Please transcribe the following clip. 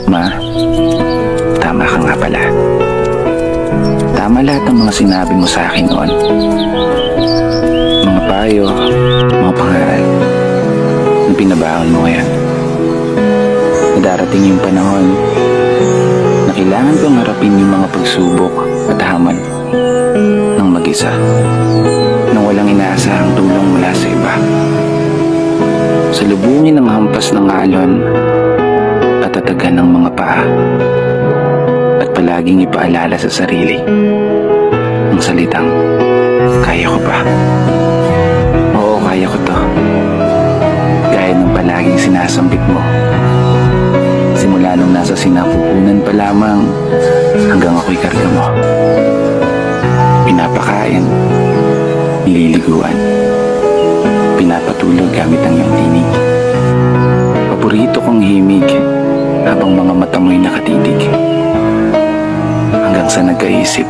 Ma, tama ka nga pala. Tama lahat ng mga sinabi mo sa akin noon. Mga payo, mga pangaral na pinabaon mo ngayon. Darating yung panahon na kailangan kong harapin yung mga pagsubok at hamon ng mag-isa, nang walang inaasahang tulong mula sa iba. Salubungin ang hampas ng alon at tatagan ng mga paa, at palaging ipaalala sa sarili ang salitang, kaya ko pa. Oo, kaya ko to. Gaya ng palaging sinasambit mo. Simula nung nasa sinapupunan pa lamang hanggang ako'y karga mo. Pinapakain, nililiguan, pinapatulog gamit ang iyong tinig. Paborito kong himig habang mga mata mo'y nakatitig. Hanggang sa nagkaisip